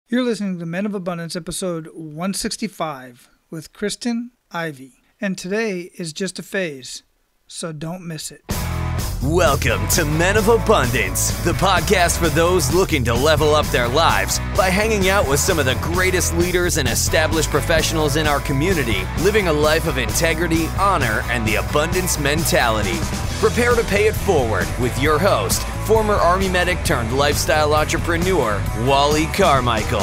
You're listening to Men of Abundance, episode 165, with Kristen Ivy. And today is just a phase, so don't miss it. Welcome to Men of Abundance, the podcast for those looking to level up their lives by hanging out with some of the greatest leaders and established professionals in our community, living a life of integrity, honor, and the abundance mentality. Prepare to pay it forward with your host, former Army medic turned lifestyle entrepreneur, Wally Carmichael.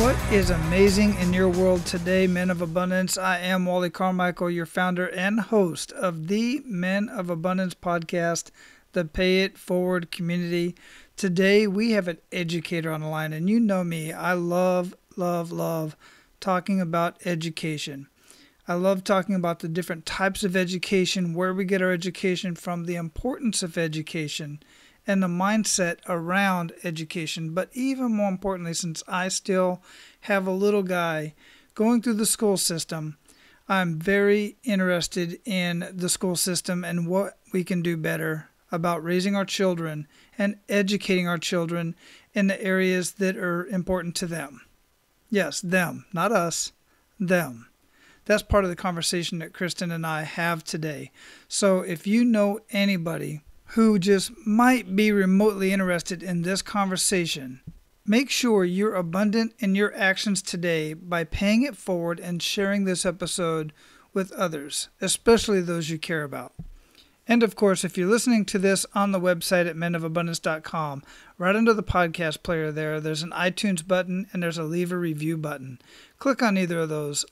What is amazing in your world today, Men of Abundance? I am Wally Carmichael, your founder and host of the Men of Abundance podcast, the Pay It Forward community. Today, we have an educator on the line, and you know me. I love talking about education. I love talking about the different types of education, where we get our education from, the importance of education, and the mindset around education. But even more importantly, since I still have a little guy going through the school system, I'm very interested in the school system and what we can do better about raising our children and educating our children in the areas that are important to them. Yes, them, not us, them. That's part of the conversation that Kristen and I have today. So if you know anybody who just might be remotely interested in this conversation, make sure you're abundant in your actions today by paying it forward and sharing this episode with others, especially those you care about. And of course, if you're listening to this on the website at menofabundance.com, right under the podcast player there's an iTunes button and there's a leave a review button. Click on either of those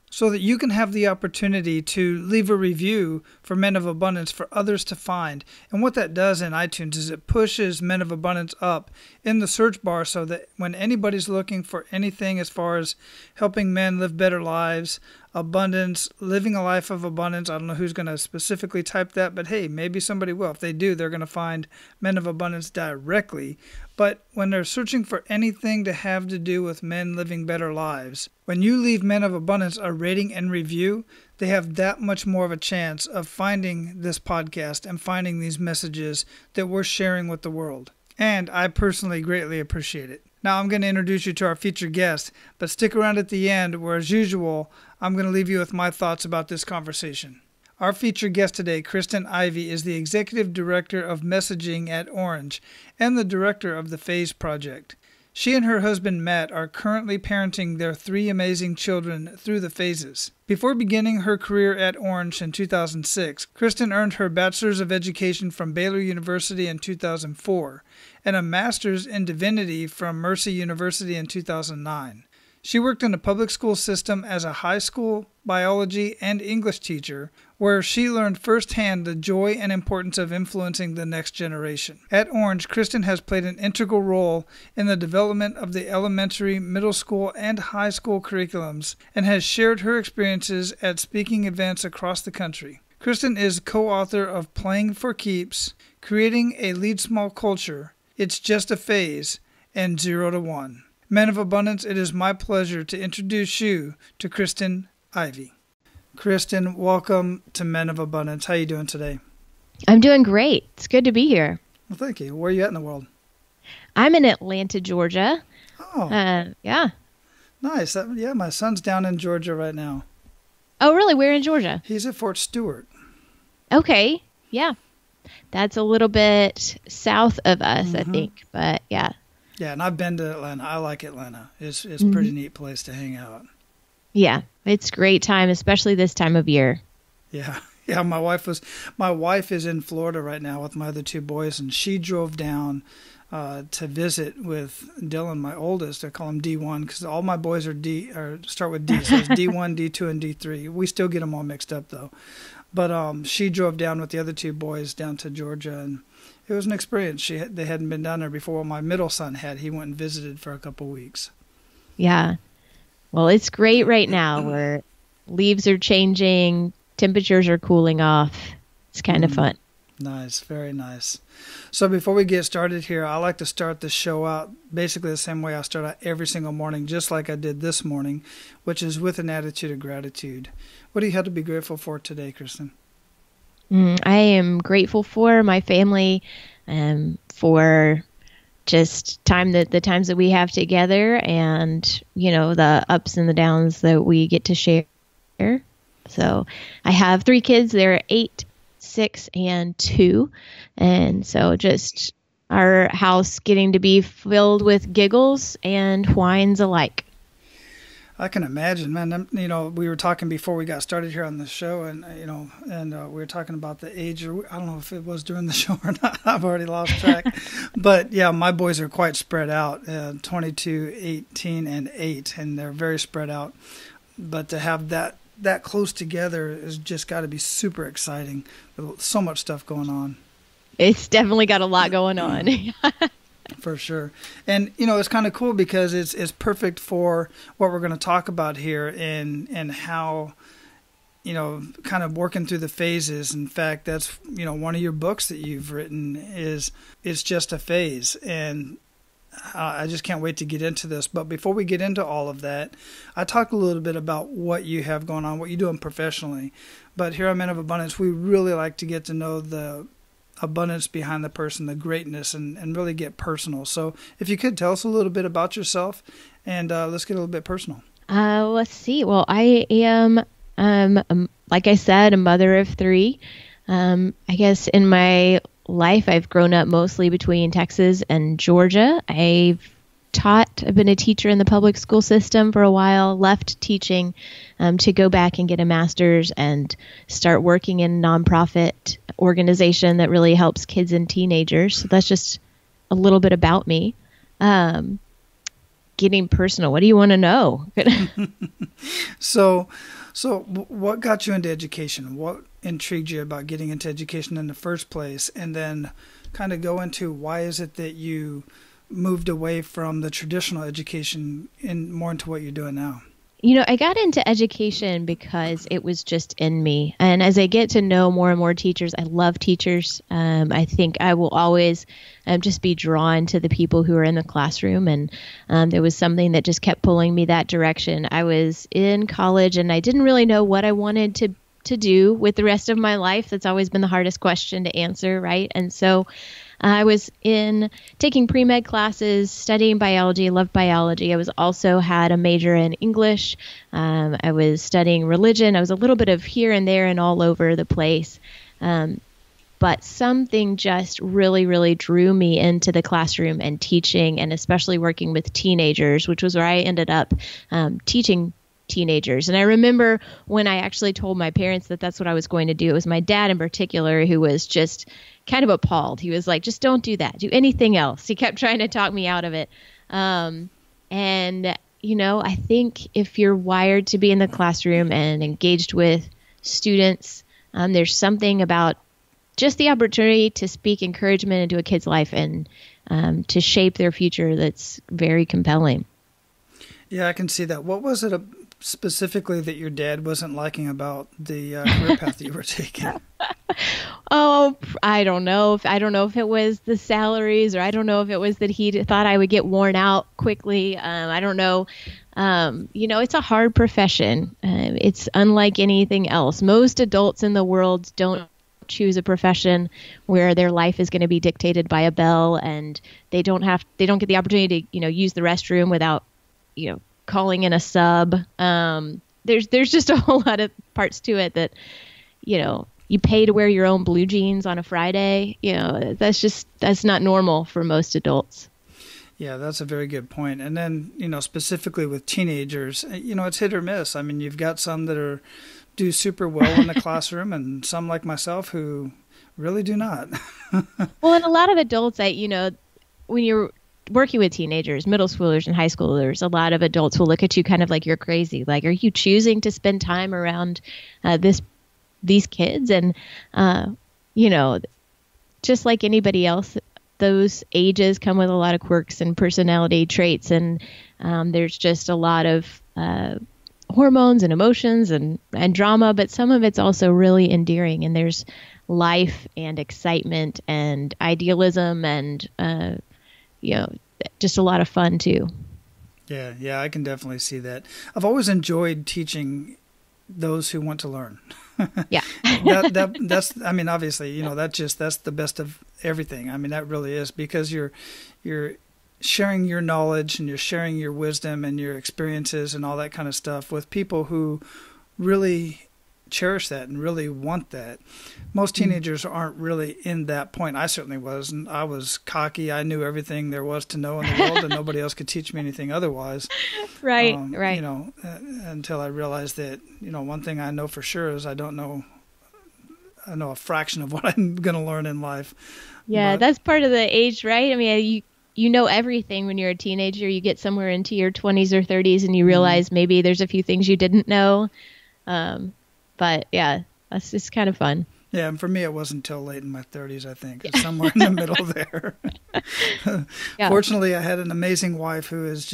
so that you can have the opportunity to leave a review for Men of Abundance for others to find. And what that does in iTunes is it pushes Men of Abundance up in the search bar so that when anybody's looking for anything as far as helping men live better lives, abundance, living a life of abundance, I don't know who's going to specifically type that, but hey, maybe somebody will. If they do, they're going to find Men of Abundance directly. But when they're searching for anything to have to do with men living better lives, when you leave Men of Abundance a rating and review, they have that much more of a chance of finding this podcast and finding these messages that we're sharing with the world. And I personally greatly appreciate it. Now I'm going to introduce you to our featured guest, but stick around at the end where, as usual, I'm going to leave you with my thoughts about this conversation. Our featured guest today, Kristen Ivy, is the Executive Director of Messaging at Orange and the Director of the Phase Project. She and her husband, Matt, are currently parenting their 3 amazing children through the phases. Before beginning her career at Orange in 2006, Kristen earned her Bachelor's of Education from Baylor University in 2004 and a Master's in Divinity from Mercy University in 2009. She worked in the public school system as a high school biology and English teacher, where she learned firsthand the joy and importance of influencing the next generation. At Orange, Kristen has played an integral role in the development of the elementary, middle school, and high school curriculums, and has shared her experiences at speaking events across the country. Kristen is co-author of Playing for Keeps, Creating a Lead Small Culture, It's Just a Phase, and 0 to 1. Men of Abundance, it is my pleasure to introduce you to Kristen Ivy. Kristen, welcome to Men of Abundance. How are you doing today? I'm doing great. It's good to be here. Well, thank you. Where are you at in the world? I'm in Atlanta, Georgia. Oh. Yeah. Nice. My son's down in Georgia right now. Oh, really? Where in Georgia? He's at Fort Stewart. Okay. Yeah. That's a little bit south of us, I think. But yeah. Yeah, and I've been to Atlanta. I like Atlanta. It's a pretty neat place to hang out. Yeah, it's a great time, especially this time of year. Yeah. My wife is in Florida right now with my other 2 boys, and she drove down to visit with Dylan, my oldest. I call him D1 because all my boys are start with D. So it's D1, D2, and D3. We still get them all mixed up though. But she drove down with the other 2 boys down to Georgia, and it was an experience. They hadn't been down there before. My middle son had. He went and visited for a couple weeks. Yeah. Well, it's great right now where leaves are changing, temperatures are cooling off. It's kind of fun. Nice. Very nice. So before we get started here, I like to start the show out basically the same way I start out every single morning, just like I did this morning, which is with an attitude of gratitude. What do you have to be grateful for today, Kristen? I am grateful for my family. for just the times that we have together, and the ups and the downs that we get to share. So I have 3 kids. They're 8, 6, and 2, and so just our house getting to be filled with giggles and whines alike. I can imagine, man. We were talking before we got started here on the show, and we were talking about the age. Or I don't know if it was during the show or not. I've already lost track. But yeah, my boys are quite spread out: 22, 18, and 8, and they're very spread out. But to have that close together has just got to be super exciting. So much stuff going on. It's definitely got a lot going on. For sure. And, it's kind of cool because it's perfect for what we're going to talk about here and how, kind of working through the phases. In fact, that's, one of your books that you've written is It's Just a Phase. And I just can't wait to get into this. But before we get into all of that, I talked a little bit about what you have going on, what you're doing professionally. But here on Men of Abundance, we really like to get to know the abundance behind the person, the greatness, and really get personal. So if you could tell us a little bit about yourself, and let's get a little bit personal. Let's see. Well, I am, like I said, a mother of 3. I guess in my life, I've grown up mostly between Texas and Georgia. I've been a teacher in the public school system for a while, left teaching to go back and get a master's and start working in a nonprofit organization that really helps kids and teenagers. So that's just a little bit about me. Getting personal. What do you want to know? So what got you into education? What intrigued you about getting into education in the first place? And then kind of go into why is it that you moved away from the traditional education and more into what you're doing now? I got into education because it was just in me. And as I get to know more and more teachers, I love teachers. I think I will always just be drawn to the people who are in the classroom. And there was something that just kept pulling me that direction. I was in college and I didn't really know what I wanted to do with the rest of my life. That's always been the hardest question to answer, right? And so I was taking pre-med classes, studying biology, loved biology. I was also had a major in English. I was studying religion. I was a little bit of here and there and all over the place. But something just really, really drew me into the classroom and teaching, and especially working with teenagers, which was where I ended up teaching teenagers. And I remember when I actually told my parents that that's what I was going to do. It was my dad in particular who was just kind of appalled. He was like, just don't do that. Do anything else. He kept trying to talk me out of it. And, I think if you're wired to be in the classroom and engaged with students, there's something about just the opportunity to speak encouragement into a kid's life and to shape their future that's very compelling. Yeah, I can see that. What was it specifically that your dad wasn't liking about the career path that you were taking? Oh, I don't know if it was the salaries, or I don't know if it was that he thought I would get worn out quickly. I don't know. It's a hard profession. It's unlike anything else. Most adults in the world don't choose a profession where their life is going to be dictated by a bell, and they don't get the opportunity to, use the restroom without, calling in a sub. There's just a whole lot of parts to it that, you pay to wear your own blue jeans on a Friday. That's not normal for most adults. Yeah, that's a very good point. And then, specifically with teenagers, it's hit or miss. I mean, you've got some that do super well in the classroom, and some like myself who really do not. Well, and a lot of adults when you're working with teenagers, middle schoolers and high schoolers, a lot of adults will look at you kind of like you're crazy. Like, are you choosing to spend time around these kids? And, just like anybody else, those ages come with a lot of quirks and personality traits. And there's just a lot of hormones and emotions and drama, but some of it's also really endearing. And there's life and excitement and idealism and, just a lot of fun too. Yeah, I can definitely see that. I've always enjoyed teaching those who want to learn. Yeah. That's, I mean, obviously, that's the best of everything. I mean, that really is, because you're sharing your knowledge and you're sharing your wisdom and your experiences and all that kind of stuff with people who really cherish that and really want that. Most teenagers aren't really in that point. I certainly wasn't. I was cocky. I knew everything there was to know in the world, and nobody else could teach me anything otherwise. Right. Until I realized that, one thing I know for sure is I know a fraction of what I'm going to learn in life. Yeah, that's part of the age, right? I mean, you know everything when you're a teenager. You get somewhere into your 20s or 30s and you realize maybe there's a few things you didn't know. But yeah, that's just kind of fun. Yeah, and for me, it wasn't until late in my 30s, I think. It's somewhere in the middle there. Yeah. Fortunately, I had an amazing wife who is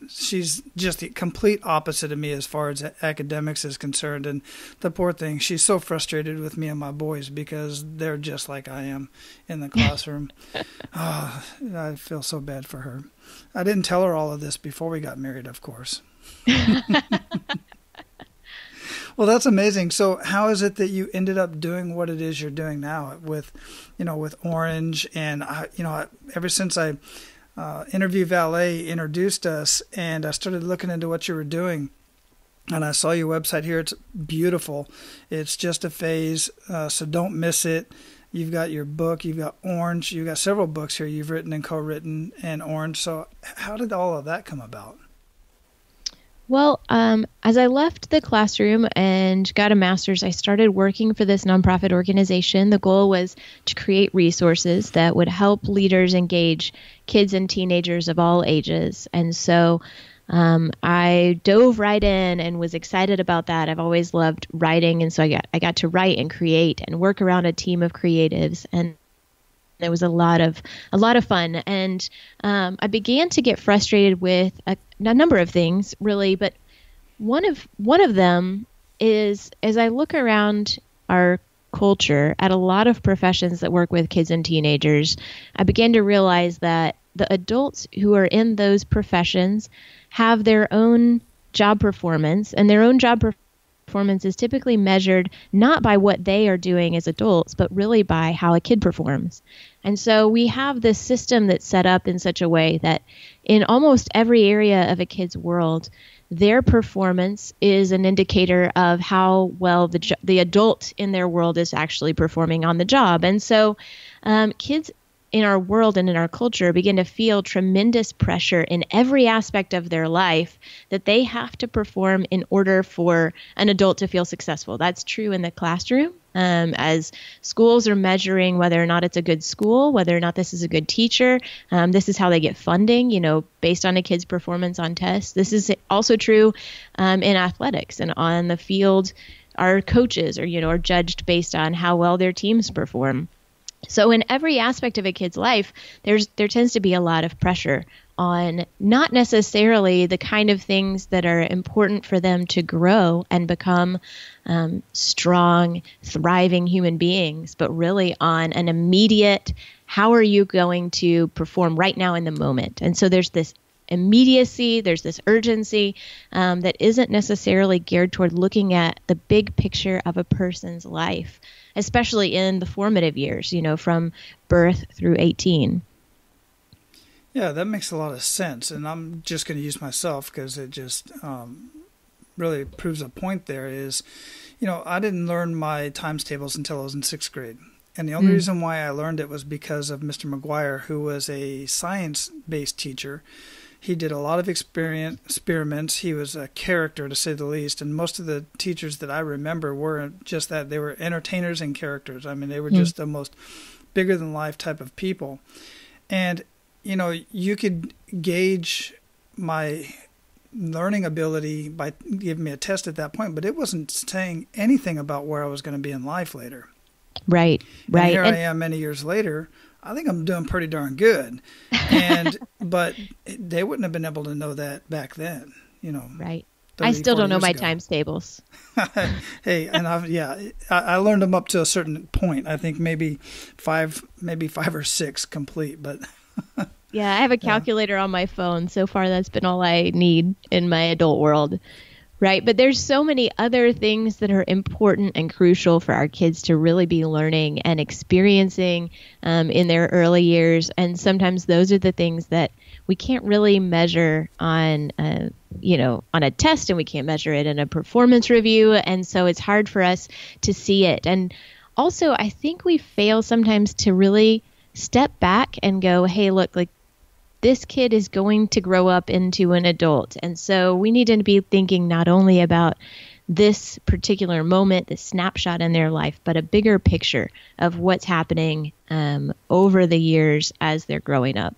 she's just the complete opposite of me as far as academics is concerned. And the poor thing, she's so frustrated with me and my boys because they're just like I am in the classroom. I feel so bad for her. I didn't tell her all of this before we got married, of course. Well, that's amazing. So how is it that you ended up doing what it is you're doing now with Orange? And, ever since Interview Valet introduced us and I started looking into what you were doing, and I saw your website here. It's beautiful. It's just a phase, so don't miss it. You've got your book. You've got Orange. You've got several books here you've written and co-written and Orange. So how did all of that come about? Well, as I left the classroom and got a master's, I started working for this nonprofit organization. The goal was to create resources that would help leaders engage kids and teenagers of all ages. And so I dove right in and was excited about that. I've always loved writing, and so I got to write and create and work around a team of creatives, and it was a lot of fun. And I began to get frustrated with a number of things, really, but one of them is, as I look around our culture at a lot of professions that work with kids and teenagers, I began to realize that the adults who are in those professions have their own job performance, and their own job performance is typically measured not by what they are doing as adults, but really by how a kid performs. And so we have this system that's set up in such a way that in almost every area of a kid's world, their performance is an indicator of how well the adult in their world is actually performing on the job. And so kids in our world and in our culture begin to feel tremendous pressure in every aspect of their life that they have to perform in order for an adult to feel successful. That's true in the classroom, as schools are measuring whether or not it's a good school, whether or not this is a good teacher. This is how they get funding, based on a kid's performance on tests. This is also true in athletics, and on the field, our coaches are judged based on how well their teams perform. So in every aspect of a kid's life, there tends to be a lot of pressure on not necessarily the kind of things that are important for them to grow and become strong, thriving human beings, but really on an immediate, how are you going to perform right now in the moment? And so there's this immediacy, there's this urgency that isn't necessarily geared toward looking at the big picture of a person's life, especially in the formative years, from birth through 18. Yeah, that makes a lot of sense. And I'm just going to use myself because it just really proves a point there is, I didn't learn my times tables until I was in 6th grade. And the only reason why I learned it was because of Mr. McGuire, who was a science-based teacher. He did a lot of experiments. He was a character, to say the least. And most of the teachers that I remember were just that. They were entertainers and characters. I mean, they were just the most bigger-than-life type of people. And, you could gauge my learning ability by giving me a test at that point, but it wasn't saying anything about where I was going to be in life later. Right. And here I am many years later. I think I'm doing pretty darn good. But they wouldn't have been able to know that back then, Right. I still don't know my times tables. Hey, and I learned them up to a certain point. I think maybe five or six complete, but yeah, I have a calculator on my phone. So far, that's been all I need in my adult world. Right. But there's so many other things that are important and crucial for our kids to really be learning and experiencing in their early years. And sometimes those are the things that we can't really measure on, on a test, and we can't measure it in a performance review. And so it's hard for us to see it. And also, I think we fail sometimes to really step back and go, hey, look, like, this kid is going to grow up into an adult. And so we need to be thinking not only about this particular moment, this snapshot in their life, but a bigger picture of what's happening over the years as they're growing up.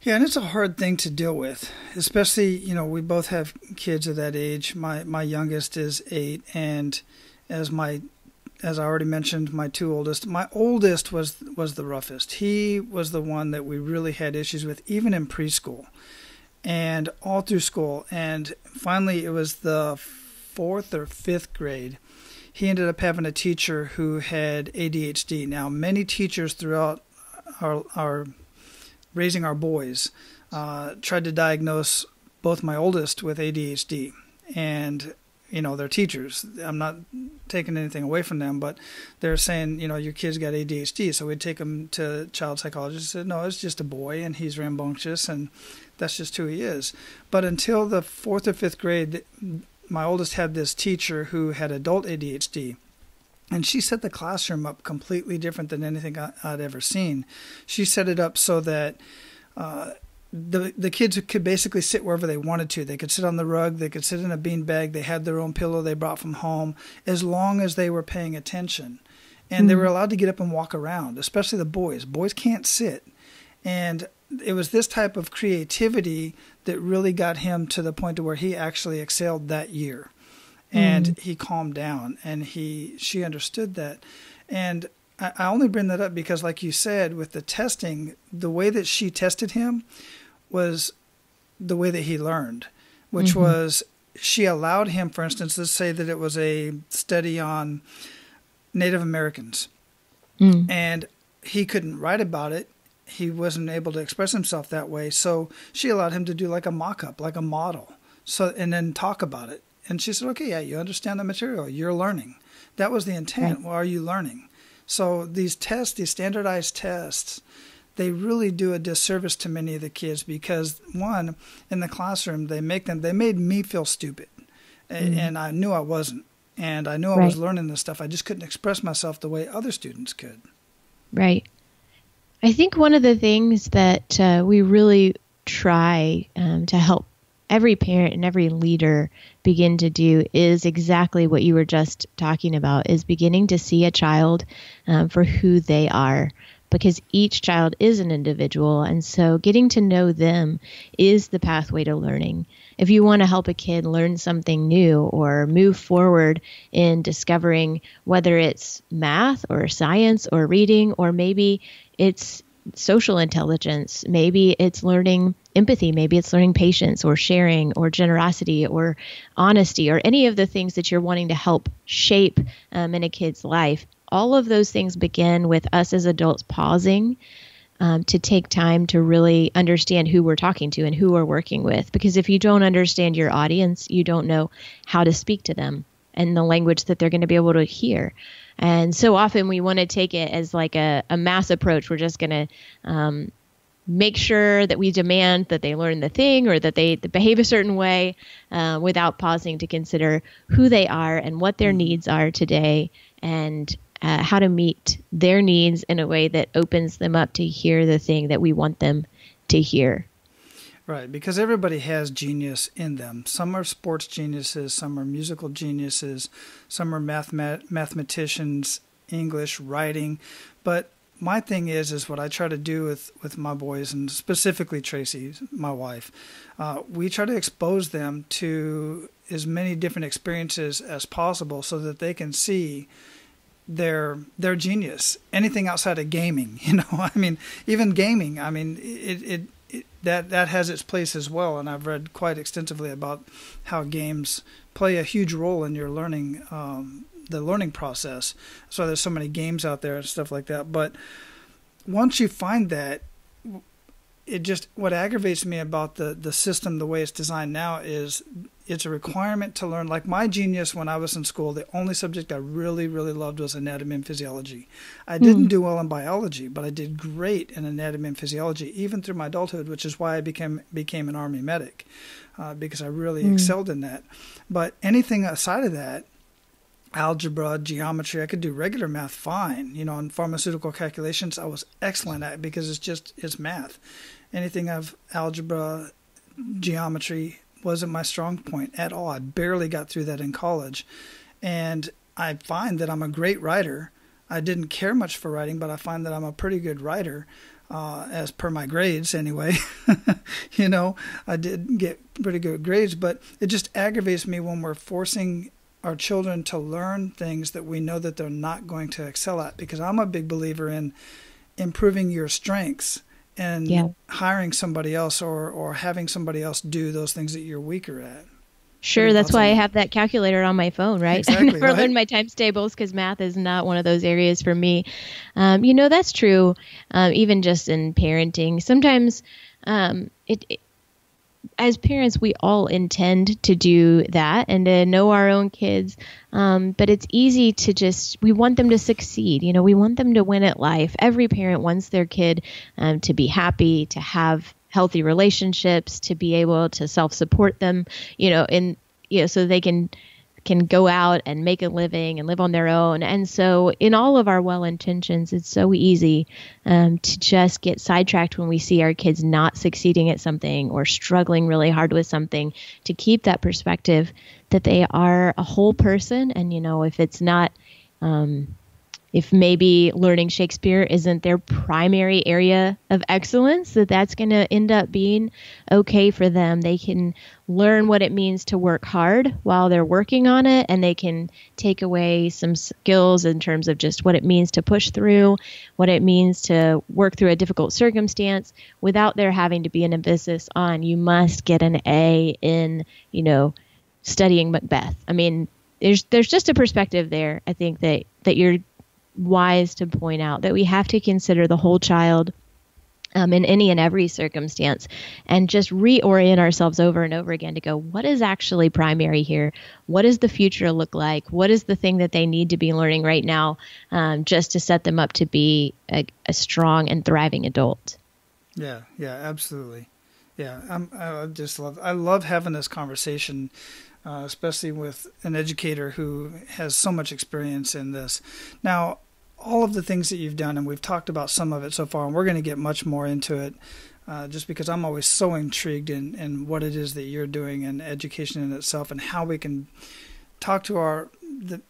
Yeah, and it's a hard thing to deal with, especially, we both have kids of that age. My youngest is 8, and as I already mentioned, my oldest was the roughest. He was the one that we really had issues with, even in preschool and all through school. And finally, it was the 4th or 5th grade. He ended up having a teacher who had ADHD. Now, many teachers throughout our raising our boys tried to diagnose both my oldest with ADHD, and they're teachers. I'm not taking anything away from them, but they're saying, your kid's got ADHD. So we'd take him to child psychologists and said, no, it's just a boy and he's rambunctious and that's just who he is. But until the 4th or 5th grade, my oldest had this teacher who had adult ADHD. And she set the classroom up completely different than anything I'd ever seen. She set it up so that the kids could basically sit wherever they wanted to. They could sit on the rug. They could sit in a beanbag. They had their own pillow they brought from home, as long as they were paying attention. And they were allowed to get up and walk around, especially the boys. Boys can't sit. And it was this type of creativity that really got him to the point to where he actually excelled that year. And he calmed down, and she understood that. And I only bring that up because, like you said, with the testing, the way that she tested him was the way that he learned, which was she allowed him, for instance, let's say that it was a study on Native Americans, and he couldn't write about it. He wasn't able to express himself that way. So she allowed him to do like a mock-up, like a model, and then talk about it. And she said, okay, yeah, you understand the material. You're learning. That was the intent. Well, are you learning? So these tests, these standardized tests, they really do a disservice to many of the kids because, one, in the classroom, they made me feel stupid. And I knew I wasn't. And I knew I was learning this stuff. I just couldn't express myself the way other students could. Right. I think one of the things that we really try to help every parent and every leader begin to do is exactly what you were just talking about, is beginning to see a child for who they are, because each child is an individual. And so getting to know them is the pathway to learning. If you want to help a kid learn something new or move forward in discovering whether it's math or science or reading, or maybe it's social intelligence, maybe it's learning empathy, maybe it's learning patience or sharing or generosity or honesty or any of the things that you're wanting to help shape in a kid's life. All of those things begin with us as adults pausing to take time to really understand who we're talking to and who we're working with. Because if you don't understand your audience, you don't know how to speak to them and the language that they're going to be able to hear. And so often we want to take it as like a mass approach. We're just going to make sure that we demand that they learn the thing or that they behave a certain way without pausing to consider who they are and what their needs are today, and how to meet their needs in a way that opens them up to hear the thing that we want them to hear. Right, because everybody has genius in them. Some are sports geniuses, some are musical geniuses, some are mathematicians, English, writing. But my thing is what I try to do with my boys, and specifically Tracy, my wife, we try to expose them to as many different experiences as possible so that they can see their genius. Anything outside of gaming, I mean, even gaming, I mean, that has its place as well. And I've read quite extensively about how games play a huge role in your learning, the learning process. So there's so many games out there and stuff like that. But once you find that, it just, what aggravates me about the system, the way it's designed now, is it's a requirement to learn. Like my genius when I was in school, the only subject I really, really loved was anatomy and physiology. I didn't do well in biology, but I did great in anatomy and physiology, even through my adulthood, which is why I became an Army medic, because I really excelled in that. But anything outside of that, algebra, geometry, I could do regular math fine. And pharmaceutical calculations, I was excellent at, because it's math. Anything of algebra, geometry wasn't my strong point at all. I barely got through that in college. And I find that I'm a great writer. I didn't care much for writing, but I find that I'm a pretty good writer, as per my grades anyway. I did get pretty good grades, but it just aggravates me when we're forcing our children to learn things that we know that they're not going to excel at, because I'm a big believer in improving your strengths and hiring somebody else or having somebody else do those things that you're weaker at. Sure, that's why I have that calculator on my phone, right? Exactly, I never learned my times tables because math is not one of those areas for me. That's true. Even just in parenting, sometimes as parents, we all intend to do that and to know our own kids. But it's easy to we want them to succeed. We want them to win at life. Every parent wants their kid to be happy, to have healthy relationships, to be able to self-support them, so they can go out and make a living and live on their own. And so in all of our well-intentions, it's so easy to just get sidetracked when we see our kids not succeeding at something or struggling really hard with something, to keep that perspective that they are a whole person. And, if it's not, if maybe learning Shakespeare isn't their primary area of excellence, that's going to end up being okay for them. They can learn what it means to work hard while they're working on it, and they can take away some skills in terms of just what it means to push through, what it means to work through a difficult circumstance without there having to be an emphasis on, you must get an A in, studying Macbeth. I mean, there's just a perspective there, I think, that you're wise to point out, that we have to consider the whole child in any and every circumstance, and just reorient ourselves over and over again to go, what is actually primary here? What does the future look like? What is the thing that they need to be learning right now, just to set them up to be a strong and thriving adult? Yeah, absolutely. Yeah, I love having this conversation, especially with an educator who has so much experience in this. Now, all of the things that you've done, and we've talked about some of it so far, and we're going to get much more into it, just because I'm always so intrigued in what it is that you're doing in education in itself, and how we can talk to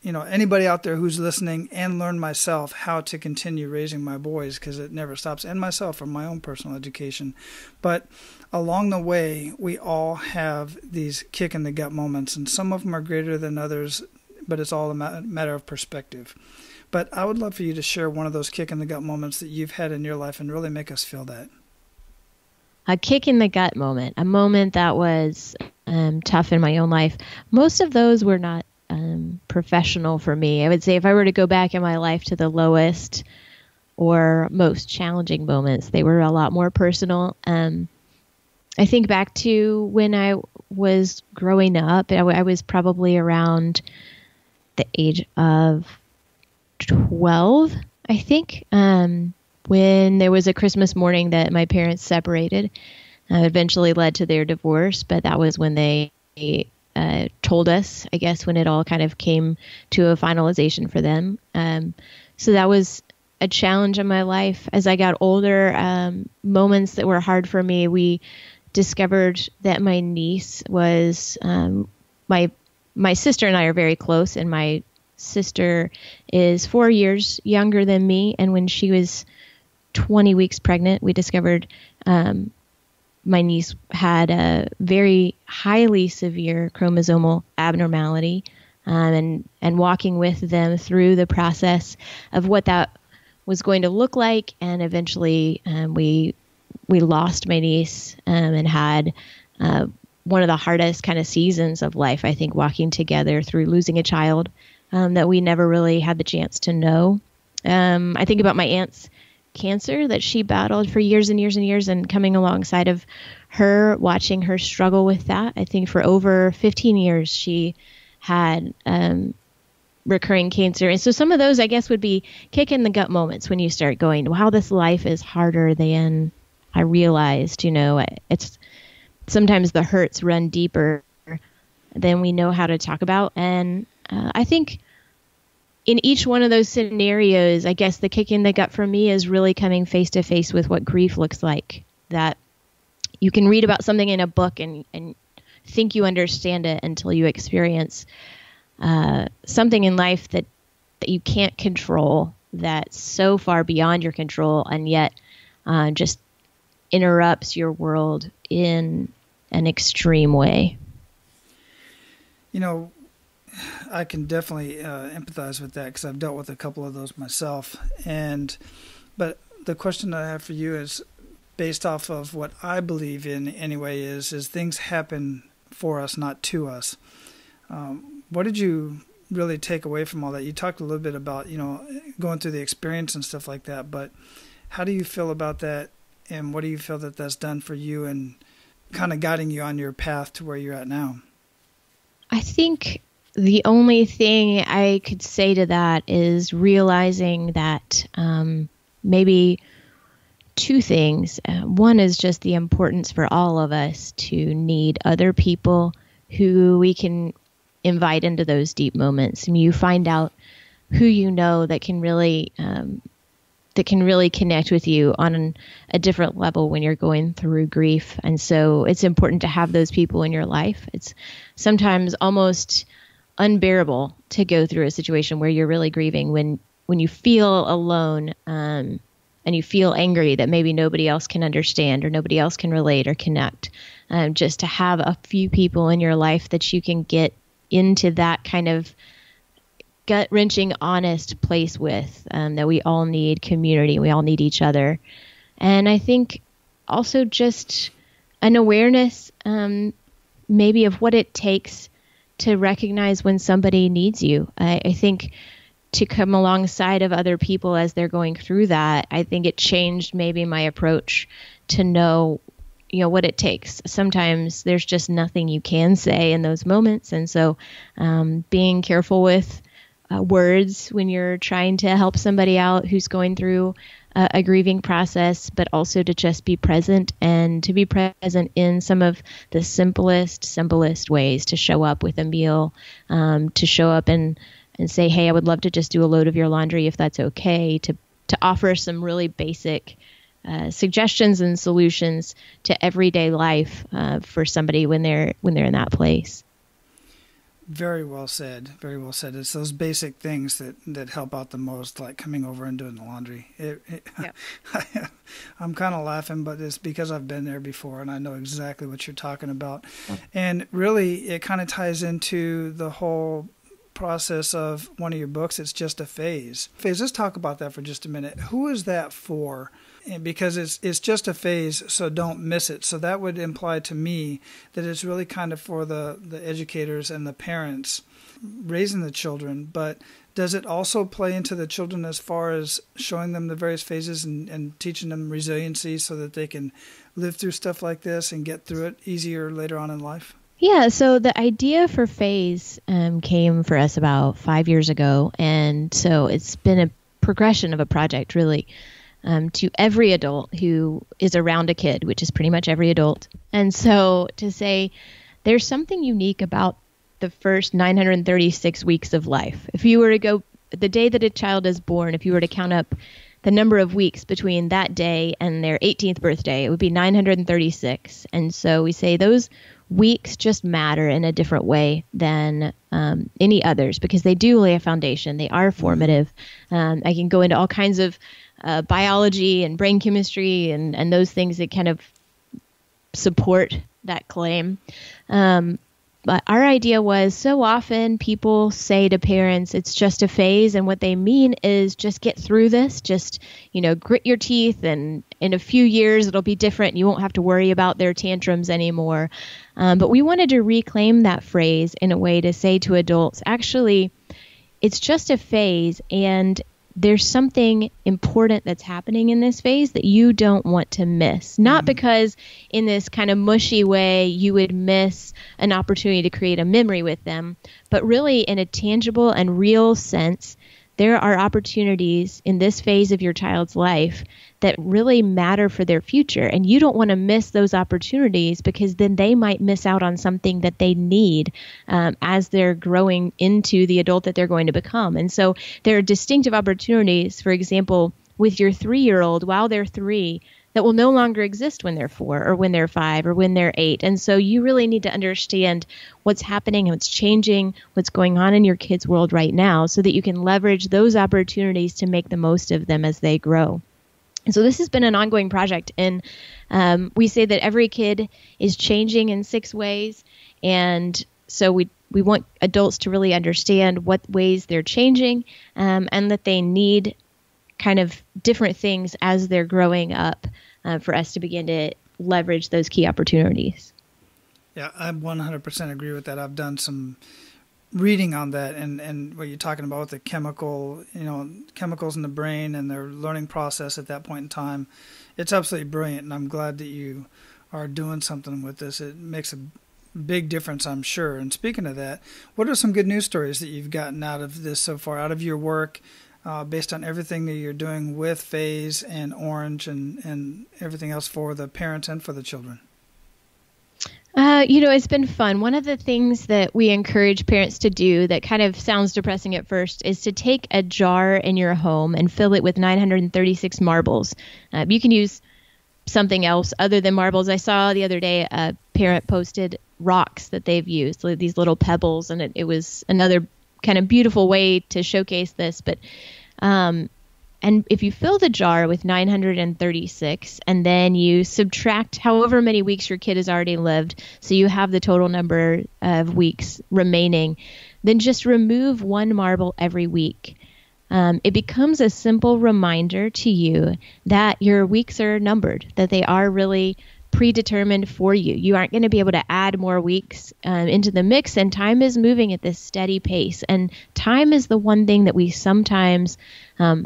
anybody out there who's listening, and learn myself how to continue raising my boys, because it never stops, and myself for my own personal education. But along the way, we all have these kick in the gut moments, and some of them are greater than others, but it's all a matter of perspective. But I would love for you to share one of those kick in the gut moments that you've had in your life and really make us feel that. A kick in the gut moment, a moment that was tough in my own life. Most of those were not professional for me. I would say if I were to go back in my life to the lowest or most challenging moments, they were a lot more personal. I think back to when I was growing up. I was probably around the age of 12, I think, when there was a Christmas morning that my parents separated. Eventually led to their divorce, but that was when they told us, I guess, when it all kind of came to a finalization for them. So that was a challenge in my life. As I got older, moments that were hard for me, we discovered that my niece was, my sister and I are very close, and my sister is 4 years younger than me. And when she was 20 weeks pregnant, we discovered my niece had a very highly severe chromosomal abnormality, and walking with them through the process of what that was going to look like. And eventually we lost my niece, and had one of the hardest kind of seasons of life, I think, walking together through losing a child that we never really had the chance to know. I think about my aunts cancer that she battled for years and years and years, and coming alongside of her, watching her struggle with that. I think for over 15 years she had recurring cancer. And so some of those, I guess, would be kick in the gut moments when you start going, wow, this life is harder than I realized. It's sometimes the hurts run deeper than we know how to talk about. And I think in each one of those scenarios, I guess the kick in the gut for me is really coming face to face with what grief looks like. That you can read about something in a book and think you understand it until you experience something in life that you can't control, that's so far beyond your control, and yet just interrupts your world in an extreme way. I can definitely empathize with that because I've dealt with a couple of those myself. But the question that I have for you is based off of what I believe in anyway, is things happen for us, not to us. What did you really take away from all that? You talked a little bit about, going through the experience and stuff like that, but how do you feel about that, and what do you feel that that's done for you and kind of guiding you on your path to where you're at now? I think the only thing I could say to that is realizing that maybe two things. One is just the importance for all of us to need other people who we can invite into those deep moments. And you find out who you know that can really connect with you on a different level when you're going through grief. And so it's important to have those people in your life. It's sometimes almost unbearable to go through a situation where you're really grieving when you feel alone, and you feel angry that maybe nobody else can understand or nobody else can relate or connect. Just to have a few people in your life that you can get into that kind of gut-wrenching, honest place with, that we all need community. We all need each other. And I think also just an awareness maybe of what it takes to recognize when somebody needs you. I think to come alongside of other people as they're going through that, I think it changed maybe my approach to know what it takes. Sometimes there's just nothing you can say in those moments. And so being careful with words when you're trying to help somebody out who's going through a grieving process, but also to just be present, and to be present in some of the simplest ways, to show up with a meal, to show up and say, hey, I would love to just do a load of your laundry if that's okay, to offer some really basic suggestions and solutions to everyday life for somebody when they're in that place. Very well said. Very well said. It's those basic things that help out the most, like coming over and doing the laundry. Yeah. I'm kind of laughing, but it's because I've been there before and I know exactly what you're talking about. Yeah. And really, it kind of ties into the whole process of one of your books. It's just a phase. Let's talk about that for just a minute. Who is that for? Because it's just a phase, so don't miss it. So that would imply to me that it's really kind of for the educators and the parents raising the children. But does it also play into the children as far as showing them the various phases and teaching them resiliency so that they can live through stuff like this and get through it easier later on in life? Yeah, so the idea for phase came for us about 5 years ago. And so it's been a progression of a project, really. To every adult who is around a kid, which is pretty much every adult. And so to say there's something unique about the first 936 weeks of life. If you were to go the day that a child is born, if you were to count up the number of weeks between that day and their 18th birthday, it would be 936. And so we say those weeks just matter in a different way than any others, because they do lay a foundation. They are formative. I can go into all kinds of biology and brain chemistry and those things that kind of support that claim. But our idea was, so often people say to parents, it's just a phase. And what they mean is just get through this, just, grit your teeth, and in a few years it'll be different. You won't have to worry about their tantrums anymore. But we wanted to reclaim that phrase in a way to say to adults, actually, it's just a phase, and there's something important that's happening in this phase that you don't want to miss. Not because in this kind of mushy way you would miss an opportunity to create a memory with them, but really in a tangible and real sense, there are opportunities in this phase of your child's life that really matter for their future. And you don't want to miss those opportunities, because then they might miss out on something that they need as they're growing into the adult that they're going to become. And so there are distinctive opportunities, for example, with your 3-year-old while they're 3, that will no longer exist when they're 4 or when they're 5 or when they're 8. And so you really need to understand what's happening and what's changing, what's going on in your kids' world right now, so that you can leverage those opportunities to make the most of them as they grow. And so this has been an ongoing project. And we say that every kid is changing in 6 ways. And so we want adults to really understand what ways they're changing, and that they need kind of different things as they're growing up, for us to begin to leverage those key opportunities. Yeah, I 100% agree with that. I've done some reading on that, and what you're talking about with the chemicals in the brain and their learning process at that point in time. It's absolutely brilliant, and I'm glad that you are doing something with this. It makes a big difference, I'm sure. And speaking of that, what are some good news stories that you've gotten out of this so far, out of your work, based on everything that you're doing with Phase and Orange and everything else for the parents and for the children? It's been fun. One of the things that we encourage parents to do that kind of sounds depressing at first is to take a jar in your home and fill it with 936 marbles. You can use something else other than marbles. I saw the other day a parent posted rocks that they've used, like these little pebbles, and it was another kind of beautiful way to showcase this. But and if you fill the jar with 936 and then you subtract however many weeks your kid has already lived, so you have the total number of weeks remaining, then just remove 1 marble every week. It becomes a simple reminder to you that your weeks are numbered, that they are really predetermined for you. You aren't going to be able to add more weeks into the mix, and time is moving at this steady pace. And time is the one thing that we sometimes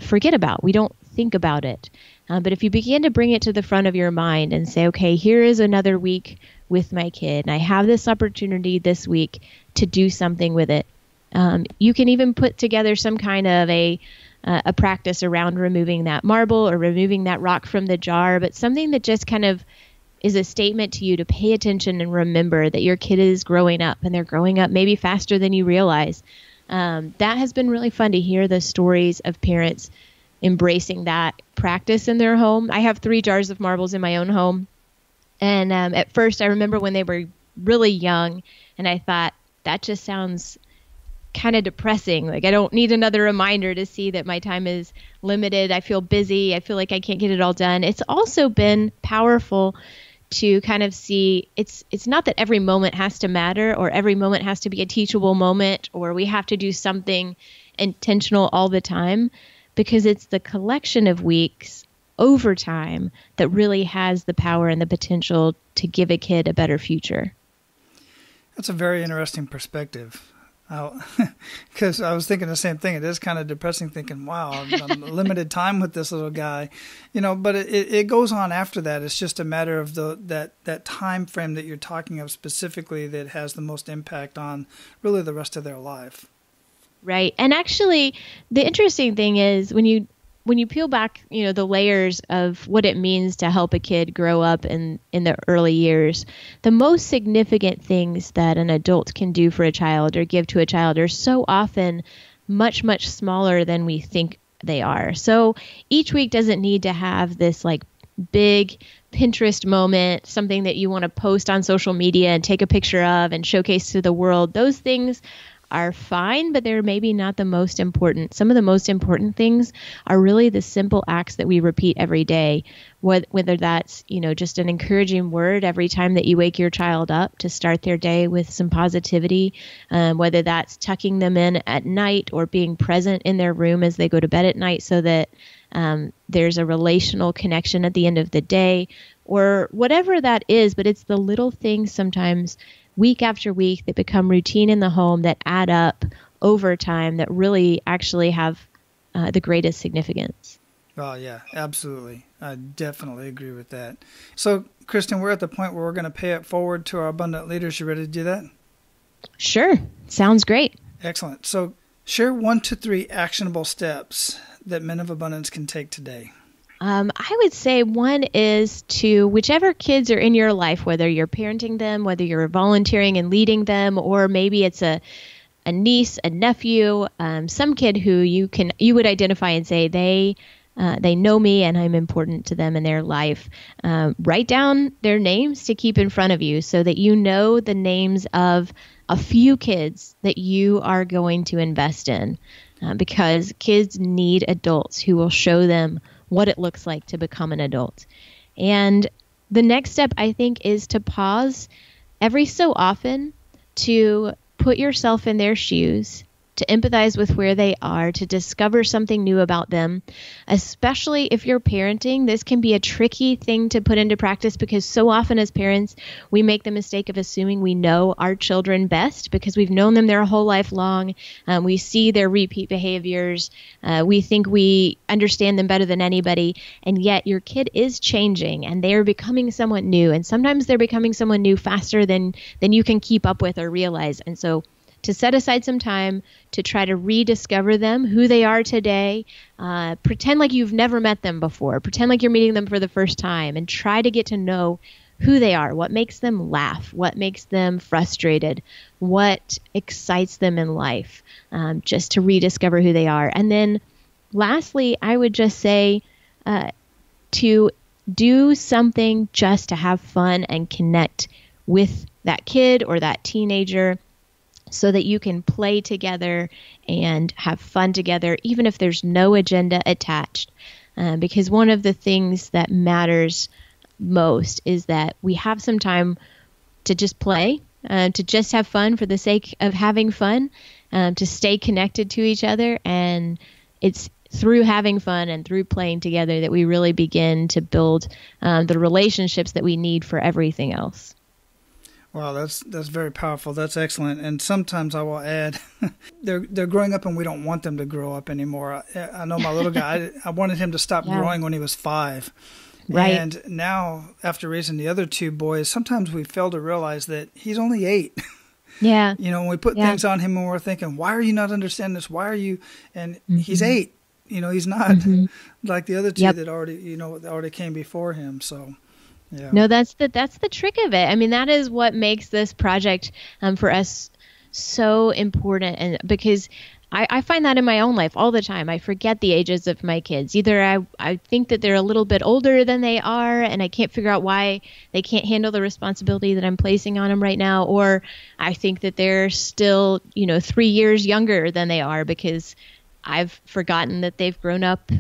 forget about. We don't think about it. But if you begin to bring it to the front of your mind and say, okay, here is another week with my kid, and I have this opportunity this week to do something with it. You can even put together some kind of a practice around removing that marble or removing that rock from the jar, but something that just kind of is a statement to you to pay attention and remember that your kid is growing up, and they're growing up maybe faster than you realize. That has been really fun to hear the stories of parents embracing that practice in their home. I have 3 jars of marbles in my own home. And at first I remember when they were really young, and I thought, that just sounds kind of depressing. Like, I don't need another reminder to see that my time is limited. I feel busy. I feel like I can't get it all done. It's also been powerful to kind of see it's not that every moment has to matter, or every moment has to be a teachable moment, or we have to do something intentional all the time, because it's the collection of weeks over time that really has the power and the potential to give a kid a better future. That's a very interesting perspective. Because I was thinking the same thing. It is kind of depressing thinking, wow, I'm limited time with this little guy, but it goes on after that. It's just a matter of that time frame that you're talking of specifically that has the most impact on really the rest of their life. Right. And actually, the interesting thing is when you peel back, the layers of what it means to help a kid grow up in the early years, the most significant things that an adult can do for a child or give to a child are so often much, much smaller than we think they are. So each week doesn't need to have this like big Pinterest moment, something that you want to post on social media and take a picture of and showcase to the world. Those things are fine, but they're maybe not the most important. Some of the most important things are really the simple acts that we repeat every day, whether that's, just an encouraging word every time that you wake your child up to start their day with some positivity, whether that's tucking them in at night or being present in their room as they go to bed at night so that there's a relational connection at the end of the day, or whatever that is. But it's the little things sometimes week after week that become routine in the home that add up over time that really actually have the greatest significance. Oh, yeah, absolutely. I definitely agree with that. So, Kristen, we're at the point where we're going to pay it forward to our abundant leaders. You ready to do that? Sure. Sounds great. Excellent. So, share 1 to 3 actionable steps that men of abundance can take today. I would say one is to whichever kids are in your life, whether you're parenting them, whether you're volunteering and leading them, or maybe it's a niece, a nephew, some kid who you would identify and say they know me and I'm important to them in their life. Write down their names to keep in front of you so that you know the names of a few kids that you are going to invest in, because kids need adults who will show them what it looks like to become an adult. And the next step, I think, is to pause every so often to put yourself in their shoes, to empathize with where they are, to discover something new about them. Especially if you're parenting, this can be a tricky thing to put into practice because so often as parents, we make the mistake of assuming we know our children best because we've known them their whole life long. We see their repeat behaviors. We think we understand them better than anybody. And yet your kid is changing and they're becoming someone new. And sometimes they're becoming someone new faster than you can keep up with or realize. And so to set aside some time to try to rediscover them, who they are today, pretend like you've never met them before, pretend like you're meeting them for the first time, and try to get to know who they are, what makes them laugh, what makes them frustrated, what excites them in life, just to rediscover who they are. And then lastly, I would just say to do something just to have fun and connect with that kid or that teenager, so that you can play together and have fun together, even if there's no agenda attached. Because one of the things that matters most is that we have some time to just play, to just have fun for the sake of having fun, to stay connected to each other. And it's through having fun and through playing together that we really begin to build the relationships that we need for everything else. Wow, that's very powerful. That's excellent. And sometimes I will add, they're growing up and we don't want them to grow up anymore. I know my little guy, I wanted him to stop growing when he was 5. Right. And now, after raising the other 2 boys, sometimes we fail to realize that he's only 8. Yeah. When we put things on him and we're thinking, why are you not understanding this? Why are you? And he's 8. He's not like the other 2 that already came before him. So. Yeah. No, that's the trick of it. I mean, that is what makes this project for us so important. And because I find that in my own life all the time. I forget the ages of my kids. Either I think that they're a little bit older than they are, and I can't figure out why they can't handle the responsibility that I'm placing on them right now, or I think that they're still, 3 years younger than they are because I've forgotten that they've grown up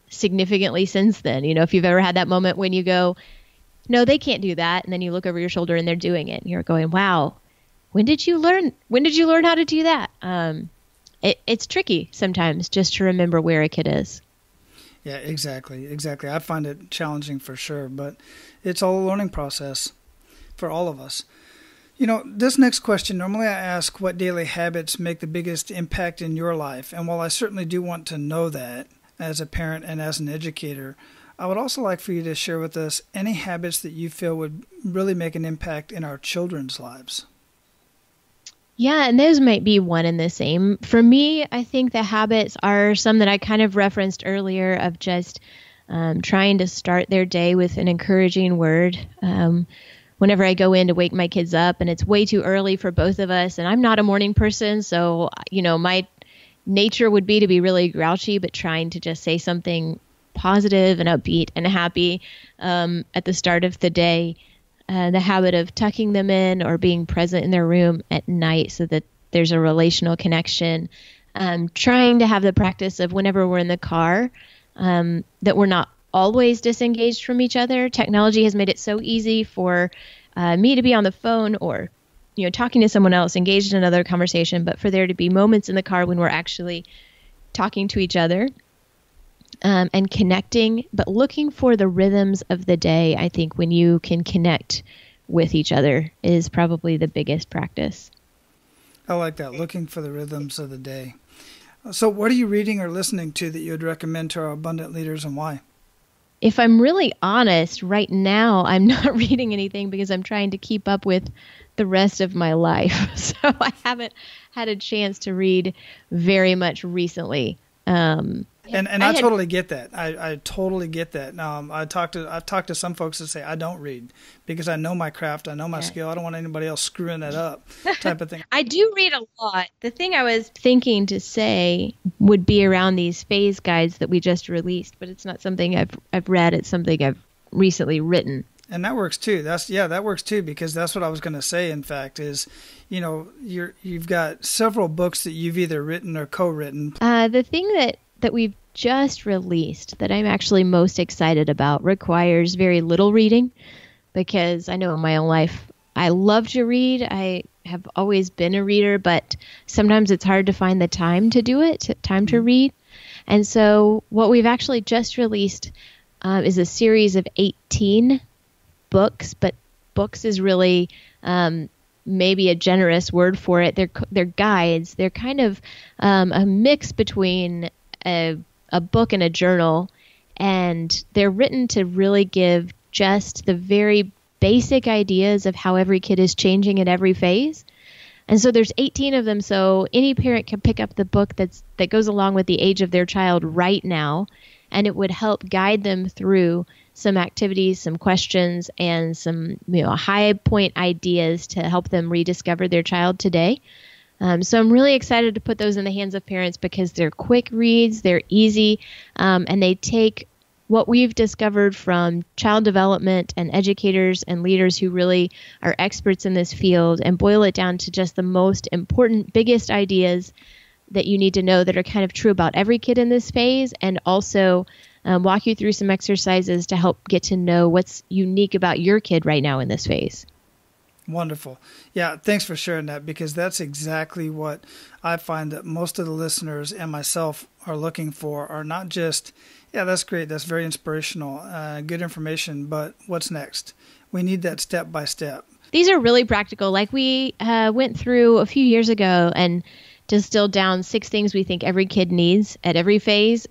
significantly since then. If you've ever had that moment when you go, no, they can't do that. And then you look over your shoulder and they're doing it. And you're going, wow, when did you learn how to do that? It's tricky sometimes just to remember where a kid is. Yeah, exactly. I find it challenging for sure, but it's all a learning process for all of us. This next question, normally I ask what daily habits make the biggest impact in your life. And while I certainly do want to know that as a parent and as an educator, I would also like for you to share with us any habits that you feel would really make an impact in our children's lives. Yeah, and those might be one and the same. For me, I think the habits are some that I kind of referenced earlier of just trying to start their day with an encouraging word. Whenever I go in to wake my kids up and it's way too early for both of us, and I'm not a morning person, so, my nature would be to be really grouchy, but trying to just say something positive and upbeat and happy at the start of the day. The habit of tucking them in or being present in their room at night so that there's a relational connection. Trying to have the practice of whenever we're in the car, that we're not always disengaged from each other. Technology has made it so easy for me to be on the phone or talking to someone else, engaged in another conversation, but for there to be moments in the car when we're actually talking to each other. And connecting, but looking for the rhythms of the day. I think when you can connect with each other is probably the biggest practice. I like that, looking for the rhythms of the day. So what are you reading or listening to that you would recommend to our abundant leaders, and why? If I'm really honest, right now, I'm not reading anything because I'm trying to keep up with the rest of my life. So I haven't had a chance to read very much recently. And I totally get that. I totally get that. I've talked to some folks that say I don't read because I know my craft, I know my skill. I don't want anybody else screwing that up, type of thing. I do read a lot. The thing I was thinking to say would be around these phase guides that we just released, but it's not something I've read. It's something I've recently written. And that works too. That works too, because that's what I was going to say. In fact, is you've got several books that you've either written or co-written. The thing that we've just released that I'm actually most excited about requires very little reading, because I know in my own life I love to read. I have always been a reader, but sometimes it's hard to find the time to do it, to read. And so what we've actually just released is a series of 18 books, but books is really maybe a generous word for it. They're guides. They're kind of a mix between a book and a journal, and they're written to really give just the very basic ideas of how every kid is changing at every phase. And so there's 18 of them, so any parent can pick up the book that goes along with the age of their child right now, and it would help guide them through some activities, some questions, and some high point ideas to help them rediscover their child today. So I'm really excited to put those in the hands of parents because they're quick reads, they're easy, and they take what we've discovered from child development and educators and leaders who really are experts in this field and boil it down to just the most important, biggest ideas that you need to know that are kind of true about every kid in this phase, and also walk you through some exercises to help get to know what's unique about your kid right now in this phase. Wonderful. Yeah, thanks for sharing that, because that's exactly what I find that most of the listeners and myself are looking for, are not just, yeah, that's great, that's very inspirational, good information, but what's next? We need that step by step. These are really practical. Like we went through a few years ago and distilled down 6 things we think every kid needs at every phase.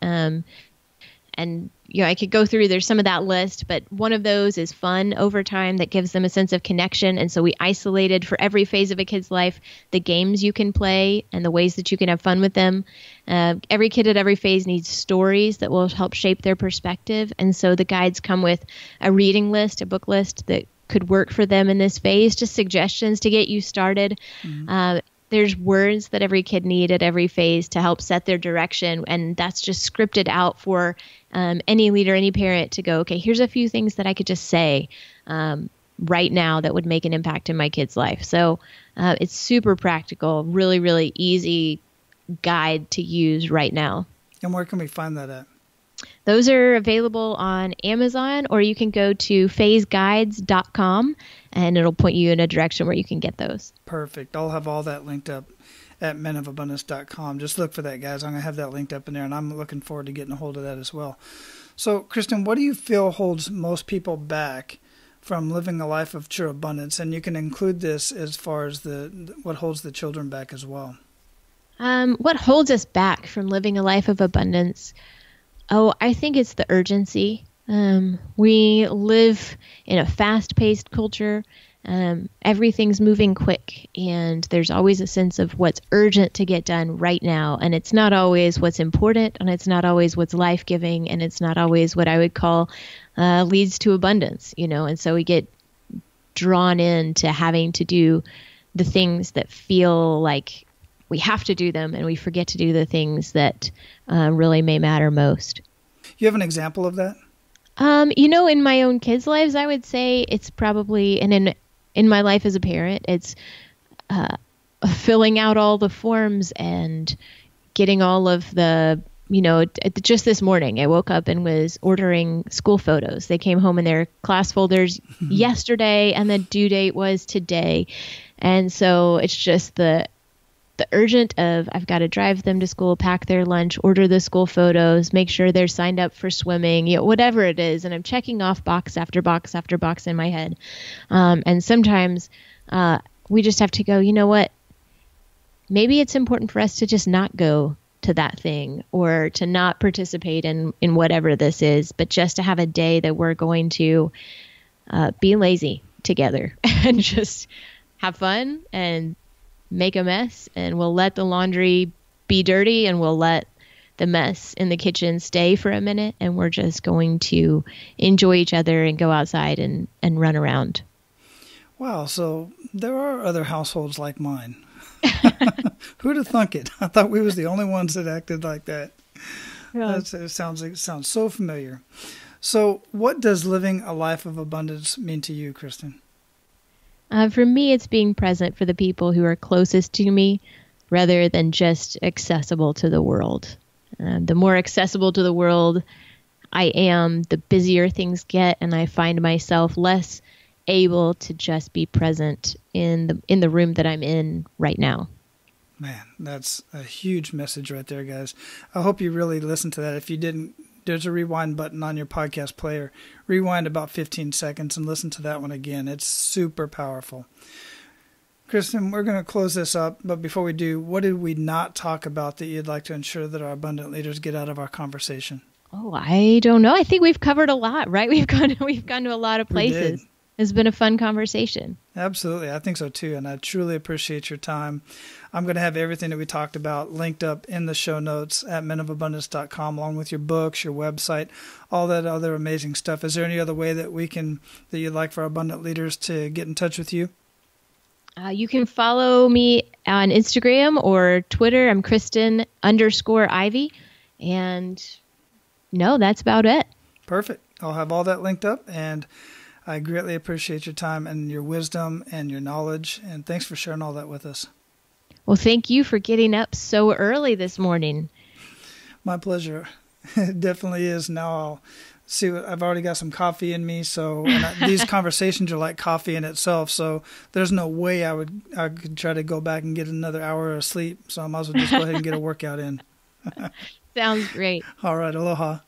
And I could go through, there's some of that list, but one of those is fun over time that gives them a sense of connection. And so we isolated for every phase of a kid's life the games you can play and the ways that you can have fun with them. Every kid at every phase needs stories that will help shape their perspective. And so the guides come with a reading list, a book list that could work for them in this phase, just suggestions to get you started. Mm-hmm. There's words that every kid need at every phase to help set their direction. And that's just scripted out for any leader, any parent to go, okay, here's a few things that I could just say right now that would make an impact in my kid's life. So it's super practical, really, really easy guide to use right now. And where can we find that at? Those are available on Amazon, or you can go to phaseguides.com and it'll point you in a direction where you can get those. Perfect. I'll have all that linked up at menofabundance.com. Just look for that, guys. I'm going to have that linked up in there, and I'm looking forward to getting a hold of that as well. So, Kristen, what do you feel holds most people back from living a life of true abundance? And you can include this as far as what holds the children back as well. What holds us back from living a life of abundance? Oh, I think it's the urgency. We live in a fast-paced culture. Everything's moving quick, and there's always a sense of what's urgent to get done right now. And it's not always what's important, and it's not always what's life-giving, and it's not always what I would call leads to abundance, And so we get drawn into having to do the things that feel like we have to do them, and we forget to do the things that really may matter most. You have an example of that? In my own kids' lives, I would say it's probably, and in my life as a parent, it's filling out all the forms and getting all of the, just this morning, I woke up and was ordering school photos. They came home in their class folders yesterday, and the due date was today. And so it's just the urgent of I've got to drive them to school, pack their lunch, order the school photos, make sure they're signed up for swimming, whatever it is. And I'm checking off box after box after box in my head. And sometimes we just have to go, you know what? Maybe it's important for us to just not go to that thing, or to not participate in whatever this is, but just to have a day that we're going to be lazy together and just have fun and make a mess, and we'll let the laundry be dirty and we'll let the mess in the kitchen stay for a minute, and we're just going to enjoy each other and go outside and run around. Wow, so there are other households like mine. Who'd have thunk it? I thought we was the only ones that acted like that. Yeah. It sounds so familiar. So what does living a life of abundance mean to you, Kristen? For me, it's being present for the people who are closest to me rather than just accessible to the world. The more accessible to the world I am, the busier things get, and I find myself less able to just be present in the room that I'm in right now. Man, that's a huge message right there, guys. I hope you really listened to that. If you didn't, there's a rewind button on your podcast player. Rewind about 15 seconds and listen to that one again. It's super powerful. Kristen, we're going to close this up, but before we do, what did we not talk about that you'd like to ensure that our abundant leaders get out of our conversation? Oh, I don't know. I think we've covered a lot, right? We've gone to a lot of places. It's been a fun conversation. Absolutely. I think so too. And I truly appreciate your time. I'm going to have everything that we talked about linked up in the show notes at menofabundance.com, along with your books, your website, all that other amazing stuff. Is there any other way that you'd like for our abundant leaders to get in touch with you? You can follow me on Instagram or Twitter. I'm Kristen_Ivy. And no, that's about it. Perfect. I'll have all that linked up, and I greatly appreciate your time and your wisdom and your knowledge, and thanks for sharing all that with us. Well, thank you for getting up so early this morning. My pleasure. It definitely is. Now I'll see I've already got some coffee in me, so these conversations are like coffee in itself, so there's no way I could try to go back and get another hour of sleep, so I might as well just go ahead and get a workout in. Sounds great. All right. Aloha.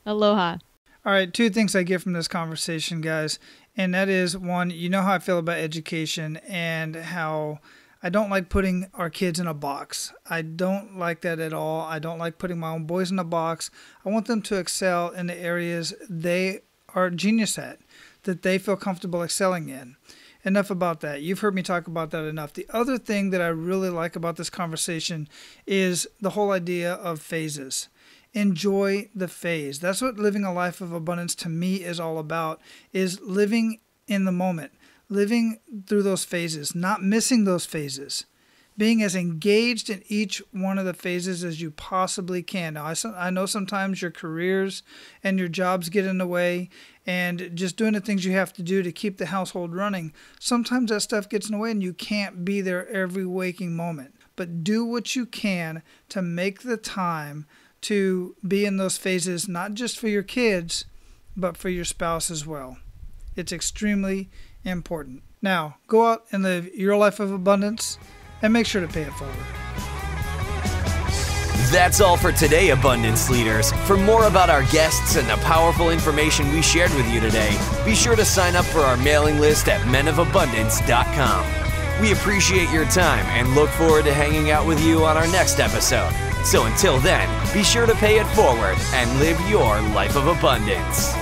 Aloha. All right, 2 things I get from this conversation, guys, and that is, 1, you know how I feel about education and how I don't like putting our kids in a box. I don't like that at all. I don't like putting my own boys in a box. I want them to excel in the areas they are genius at, that they feel comfortable excelling in. Enough about that. You've heard me talk about that enough. The other thing that I really like about this conversation is the whole idea of phases. Enjoy the phase. That's what living a life of abundance to me is all about, is living in the moment, living through those phases, not missing those phases, being as engaged in each one of the phases as you possibly can. Now, I know sometimes your careers and your jobs get in the way, and just doing the things you have to do to keep the household running, sometimes that stuff gets in the way and you can't be there every waking moment. But do what you can to make the time to be in those phases, not just for your kids, but for your spouse as well. It's extremely important. Now, go out and live your life of abundance and make sure to pay it forward. That's all for today, Abundance Leaders. For more about our guests and the powerful information we shared with you today, be sure to sign up for our mailing list at menofabundance.com. We appreciate your time and look forward to hanging out with you on our next episode. So until then, be sure to pay it forward and live your life of abundance.